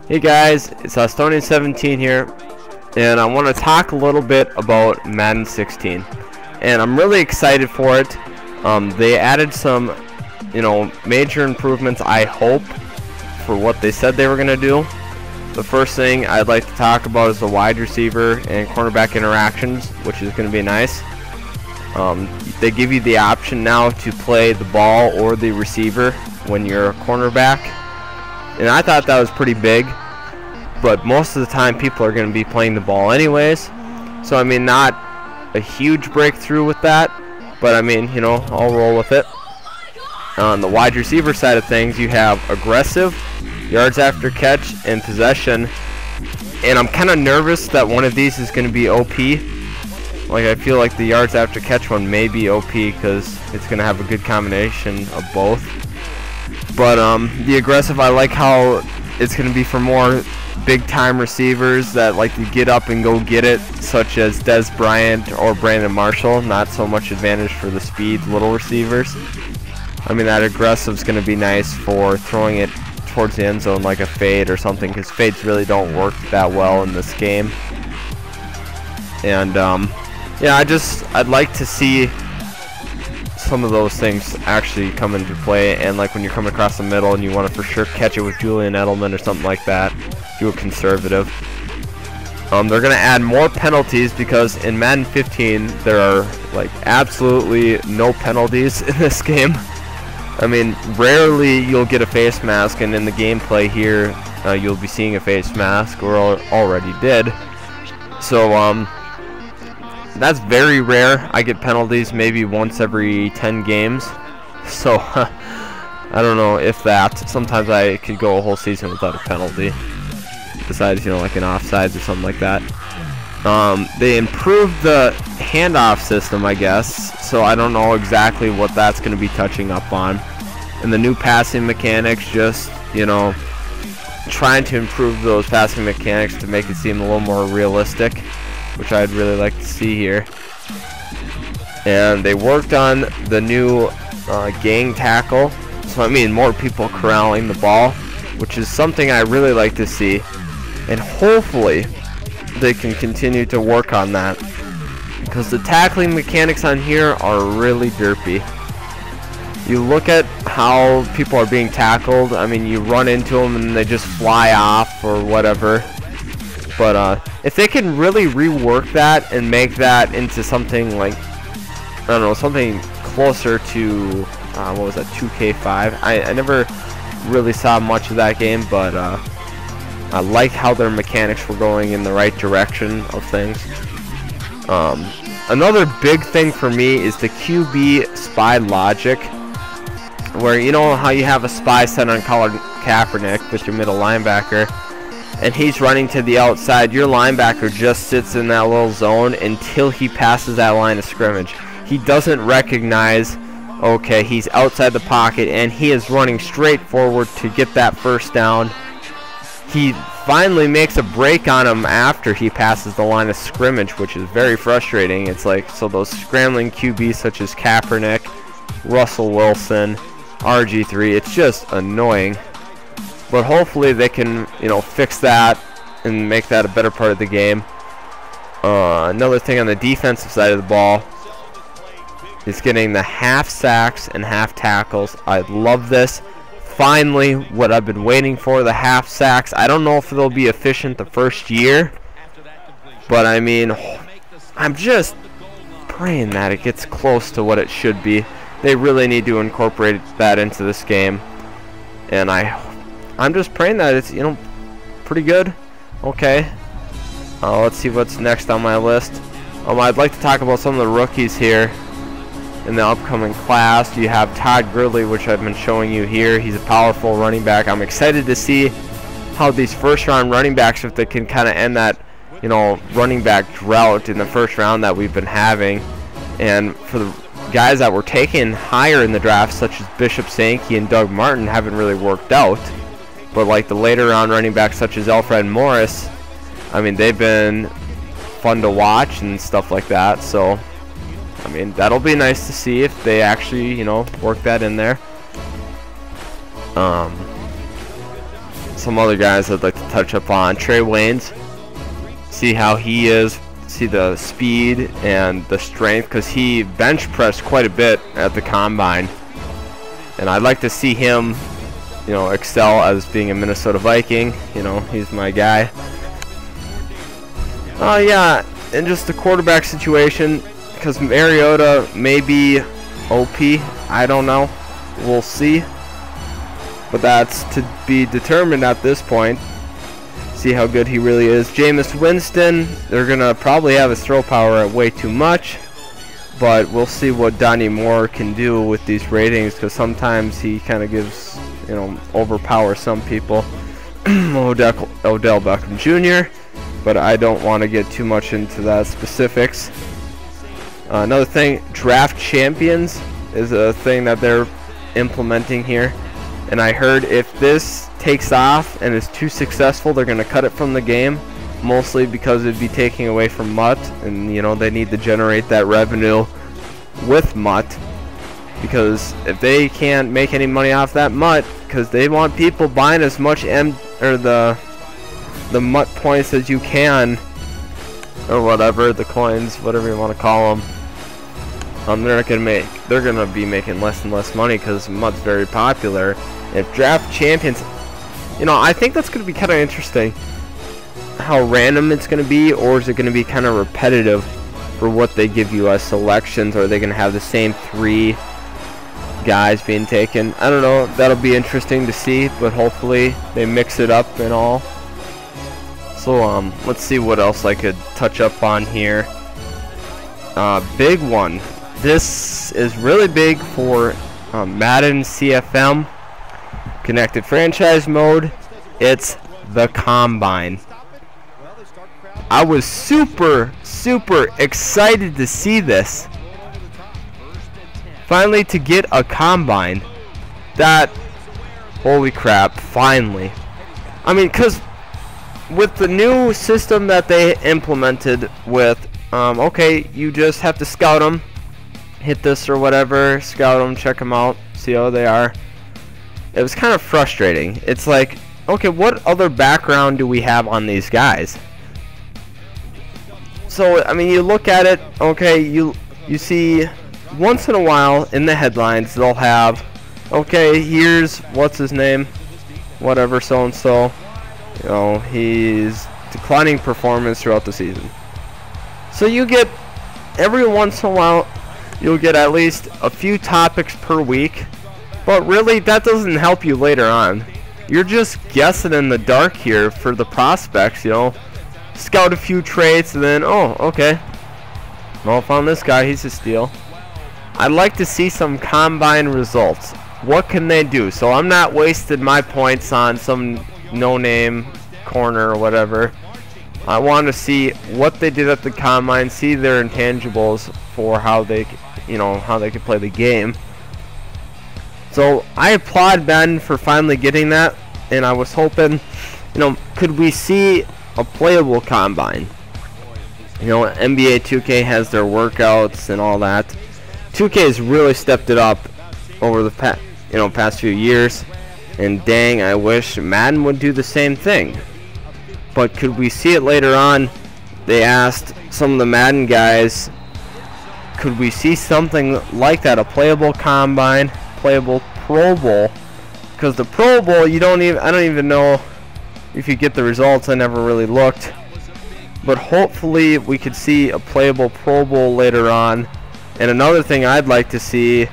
Hey guys, it's Estonian17 here, and I want to talk a little bit about Madden 16, and I'm really excited for it. They added some, major improvements, I hope, for what they said they were going to do. The first thing I'd like to talk about is the wide receiver and cornerback interactions, which is going to be nice. They give you the option now to play the ball or the receiver when you're a cornerback, and I thought that was pretty big, but most of the time people are going to be playing the ball anyways, so I mean, not a huge breakthrough with that, but I mean, I'll roll with it. On the wide receiver side of things, you have aggressive, yards after catch, and possession, and I'm kind of nervous that one of these is going to be OP. Like, I feel like the yards after catch one may be OP because it's going to have a good combination of both. But the aggressive, I like how it's going to be for more big-time receivers that like to get up and go get it, such as Dez Bryant or Brandon Marshall. Not so much advantage for the speed little receivers. I mean, that aggressive is going to be nice for throwing it towards the end zone like a fade or something, because fades really don't work that well in this game. And yeah, I'd like to see some of those things actually come into play, and like when you're coming across the middle and you want to for sure catch it with Julian Edelman or something like that, do a conservative. They're going to add more penalties because in Madden 15 there are like absolutely no penalties in this game. I mean, rarely you'll get a face mask, and in the gameplay here you'll be seeing a face mask, or already did. So that's very rare. I get penalties maybe once every 10 games, so I don't know if that. Sometimes I could go a whole season without a penalty, besides like an offsides or something like that. They improved the handoff system, I guess, so I don't know exactly what that's going to be touching up on. And the new passing mechanics, just trying to improve those passing mechanics to make it seem a little more realistic, which I'd really like to see here. And they worked on the new gang tackle, so I mean more people corralling the ball, which is something I really like to see, and hopefully they can continue to work on that, because the tackling mechanics on here are really derpy. You look at how people are being tackled, I mean, you run into them and they just fly off or whatever. But if they can really rework that and make that into something like, I don't know, something closer to, what was that, 2K5? I never really saw much of that game, but I like how their mechanics were going in the right direction of things. Another big thing for me is the QB spy logic, where how you have a spy set on Colin Kaepernick with your middle linebacker, and he's running to the outside. Your linebacker just sits in that little zone until he passes that line of scrimmage. He doesn't recognize, okay, he's outside the pocket, and he is running straight forward to get that first down. He finally makes a break on him after he passes the line of scrimmage, which is very frustrating. It's like, so those scrambling QBs such as Kaepernick, Russell Wilson, RG3, it's just annoying. But hopefully they can, fix that and make that a better part of the game. Another thing on the defensive side of the ball is getting the half sacks and half tackles. I love this. Finally, what I've been waiting for, the half sacks. I don't know if they'll be efficient the first year, but I mean, I'm just praying that it gets close to what it should be. They really need to incorporate that into this game, and I'm just praying that it's pretty good. Okay, let's see what's next on my list. I'd like to talk about some of the rookies here in the upcoming class. You have Todd Gurley, which I've been showing you here. He's a powerful running back. I'm excited to see how these first-round running backs, if they can kind of end that running back drought in the first round that we've been having. And for the guys that were taken higher in the draft, such as Bishop Sankey and Doug Martin, haven't really worked out. But like the later round running backs such as Alfred Morris, I mean, they've been fun to watch and stuff like that. So I mean, that'll be nice to see if they actually, work that in there. some other guys I'd like to touch up on. Trey Waynes, see how he is, see the speed and the strength, because he bench pressed quite a bit at the combine, and I'd like to see him, you know, excel as being a Minnesota Viking. You know, he's my guy. Yeah, and just the quarterback situation, because Mariota may be OP, I don't know, we'll see, but that's to be determined at this point. See how good he really is. Jameis Winston, they're gonna probably have his throw power at way too much, but we'll see what Donnie Moore can do with these ratings, because sometimes he kind of gives, you know, overpower some people. Odell Beckham Jr., but I don't want to get too much into that specifics. Another thing, draft champions is a thing that they're implementing here, and I heard if this takes off and is too successful, they're going to cut it from the game, mostly because it'd be taking away from MUT, and you know, they need to generate that revenue with MUT, because if they can't make any money off that MUT, because they want people buying as much the MUT points as you can, or whatever, the coins, whatever you want to call them. They're gonna be making less and less money because MUT's very popular. If draft champions, you know, I think that's gonna be kind of interesting. How random it's gonna be, or is it gonna be kind of repetitive for what they give you as selections? Or are they gonna have the same 3 guys being taken? I don't know. That'll be interesting to see, but hopefully they mix it up and all. So let's see what else I could touch up on here. Big one. This is really big for Madden CFM, connected franchise mode. It's the Combine. I was super excited to see this. Finally, to get a Combine. That, holy crap, finally. I mean, because with the new system that they implemented with, okay, you just have to scout them, hit this or whatever, scout them, check them out, see how they are. It was kind of frustrating. It's like, okay, what other background do we have on these guys? So, I mean, you look at it, okay, you see once in a while in the headlines they'll have, okay, here's what's his name, whatever, so and so, you know, he's declining performance throughout the season. So you get, every once in a while, you'll get at least a few topics per week, but really that doesn't help you later on. You're just guessing in the dark here for the prospects, you know. Scout a few traits and then, oh, okay, well, I found this guy, he's a steal. I'd like to see some combine results. What can they do? So I'm not wasting my points on some no-name corner or whatever. I want to see what they did at the combine, see their intangibles for how they, you know, how they can play the game. So I applaud Madden for finally getting that, and I was hoping, you know, could we see a playable combine? You know, NBA 2K has their workouts and all that. 2K has really stepped it up over the past few years, and dang, I wish Madden would do the same thing. But could we see it later on? They asked some of the Madden guys, could we see something like that, a playable combine, playable Pro Bowl? Because the Pro Bowl, I don't even know if you get the results. I never really looked. But hopefully we could see a playable Pro Bowl later on. And another thing I'd like to see,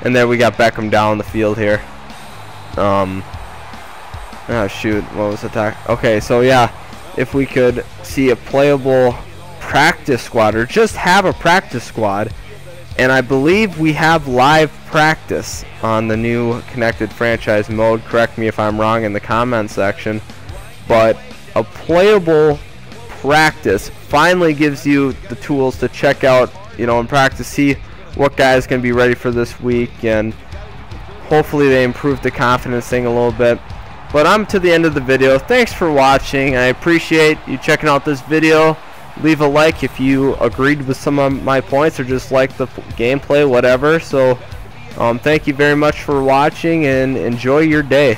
and there we got Beckham down the field here. Oh shoot, what was the attack? Okay, so yeah, if we could see a playable practice squad, or just have a practice squad, and I believe we have live practice on the new connected franchise mode. Correct me if I'm wrong in the comment section, but a playable practice finally gives you the tools to check out, you know, and practice, see what guys can be ready for this week, and hopefully they improve the confidence thing a little bit. But I'm to the end of the video. Thanks for watching. I appreciate you checking out this video. Leave a like if you agreed with some of my points or just like the gameplay, whatever. So thank you very much for watching, and enjoy your day.